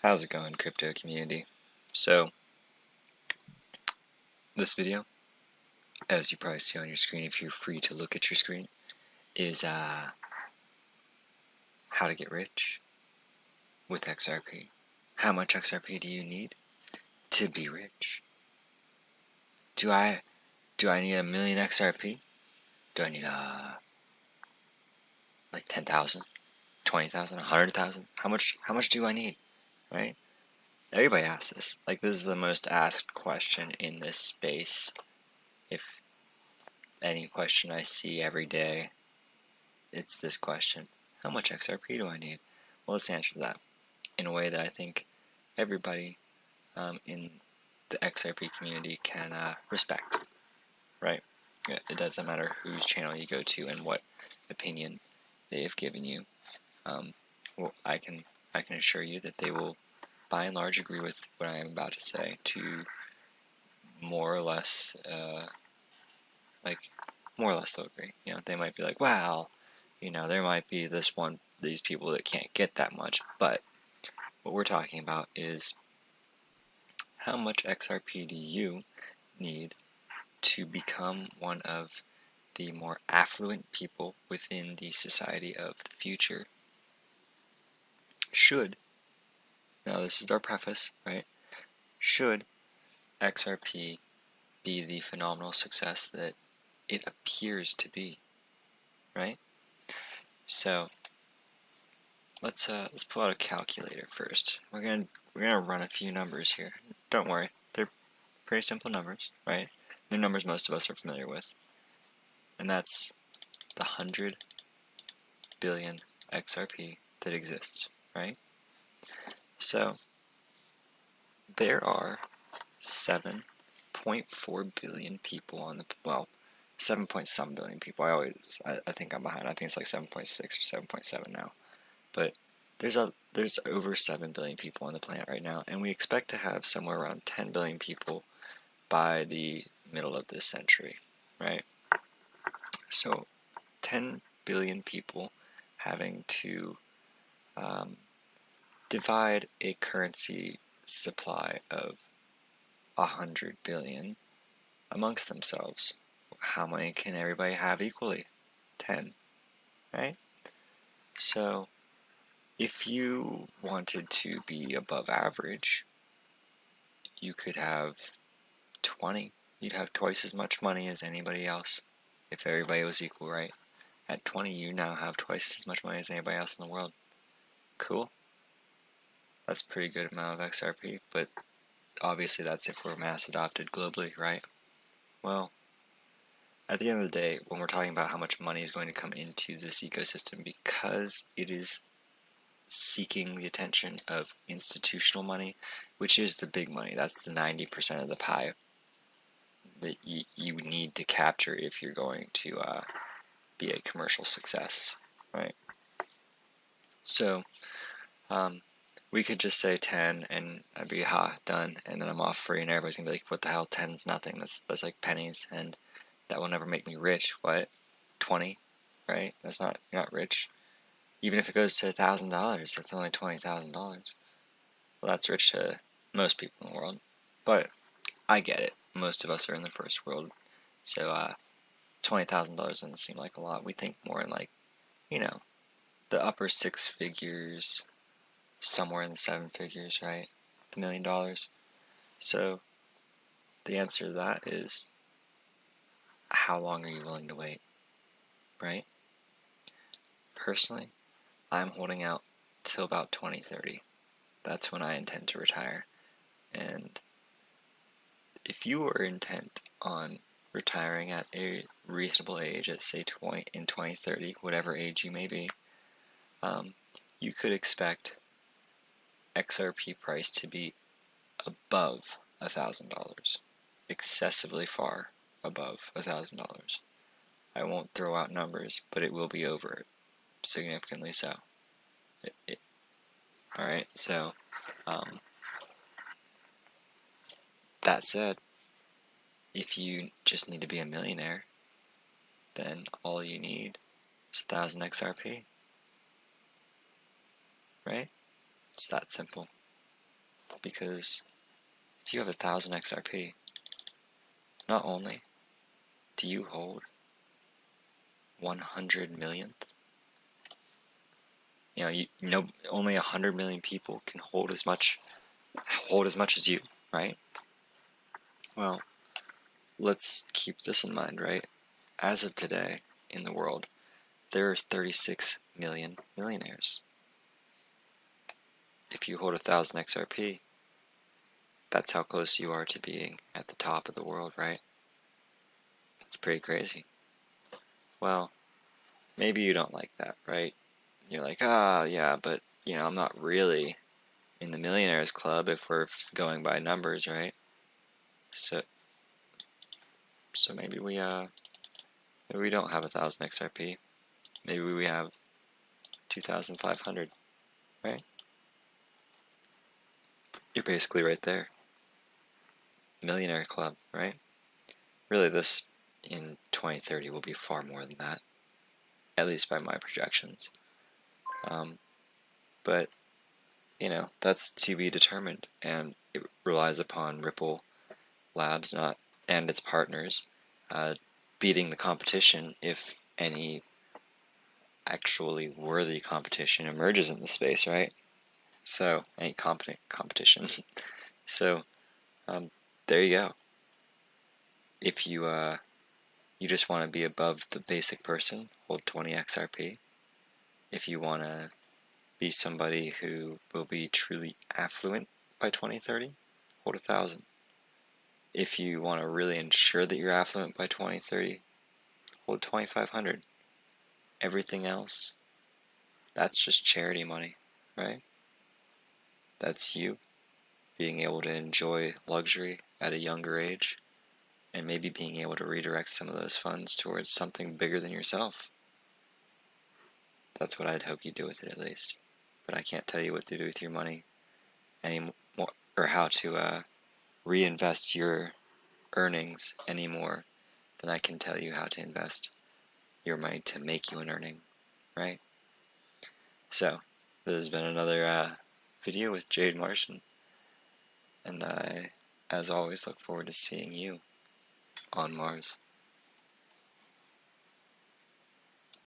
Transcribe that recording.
How's it going, crypto community? So, this video, as you probably see on your screen if you're free to look at your screen, is how to get rich with XRP. How much XRP do you need to be rich? Do I need 1,000,000 XRP? Do I need like 10,000, 20,000, 100,000? How much do I need? Right? Everybody asks this. Like, this is the most asked question in this space. If any question I see every day, it's this question: how much XRP do I need? Well, let's answer that in a way that I think everybody in the XRP community can respect, right? It doesn't matter whose channel you go to and what opinion they have given you. Well, I can assure you that they will, by and large, agree with what I am about to say, to more or less, more or less they'll agree. You know, they might be like, well, you know, there might be these people that can't get that much, but what we're talking about is how much XRP do you need to become one of the more affluent people within the society of the future. Now this is our preface, right? Should XRP be the phenomenal success that it appears to be, right? So let's pull out a calculator first. We're gonna run a few numbers here. Don't worry, they're pretty simple numbers, right? They're numbers most of us are familiar with, and that's the 100 billion XRP that exists, right? So there are 7.4 billion people on the 7 point some billion people. I think I'm behind. I think it's like 7.6 or 7.7 now. But there's over 7 billion people on the planet right now, and we expect to have somewhere around 10 billion people by the middle of this century, right? So 10 billion people having to divide a currency supply of 100 billion amongst themselves. How many can everybody have equally? 10, right? So if you wanted to be above average, you could have 20. You'd have twice as much money as anybody else if everybody was equal, right? At 20, you now have twice as much money as anybody else in the world. Cool. That's a pretty good amount of XRP, but obviously that's if we're mass adopted globally, right? Well, at the end of the day, when we're talking about how much money is going to come into this ecosystem, because it is seeking the attention of institutional money, which is the big money, that's the 90% of the pie that you need to capture if you're going to be a commercial success, right? So we could just say 10 and I'd be done, and then I'm off free, and everybody's gonna be like, what the hell, 10's nothing, that's like pennies, and that will never make me rich. What? 20, right? That's not, you're not rich. Even if it goes to $1,000, that's only $20,000. Well, that's rich to most people in the world, but I get it. Most of us are in the first world, so $20,000 doesn't seem like a lot. We think more in, like, you know, the upper six figures, somewhere in the seven figures, right? $1 million. So the answer to that is, how long are you willing to wait, right? Personally, I'm holding out till about 2030. That's when I intend to retire. And if you are intent on retiring at a reasonable age, at say in 2030, whatever age you may be, you could expect XRP price to be above $1,000, excessively far above $1,000. I won't throw out numbers, but it will be over it, significantly so. Alright, so that said, if you just need to be a millionaire, then all you need is 1,000 XRP, right? It's that simple. because if you have 1,000 XRP, not only do you hold 100 millionth, only 100 million people can hold as much as you, right? Well, let's keep this in mind, right? As of today, in the world, there are 36 million millionaires. If you hold 1,000 XRP, that's how close you are to being at the top of the world, right? That's pretty crazy. Well, maybe you don't like that, right? You're like, yeah, but, I'm not really in the millionaires club if we're going by numbers, right? So maybe we don't have 1,000 XRP. Maybe we have 2,500, right? You're basically right there. Millionaire club, right? Really, this in 2030 will be far more than that, at least by my projections. But, that's to be determined, and it relies upon Ripple Labs and its partners beating the competition if any actually worthy competition emerges in the space, right? So, any competent competition. So, there you go. If you just want to be above the basic person, hold 20 XRP. If you want to be somebody who will be truly affluent by 2030, hold 1,000. If you want to really ensure that you're affluent by 2030, hold 2,500. Everything else, that's just charity money, right? That's you being able to enjoy luxury at a younger age, and maybe being able to redirect some of those funds towards something bigger than yourself. That's what I'd hope you do with it, at least. But I can't tell you what to do with your money anymore, or how to reinvest your earnings any more than I can tell you how to invest your money to make you an earning, right? So, this has been another video with Jade Martian, and I, as always, look forward to seeing you on Mars.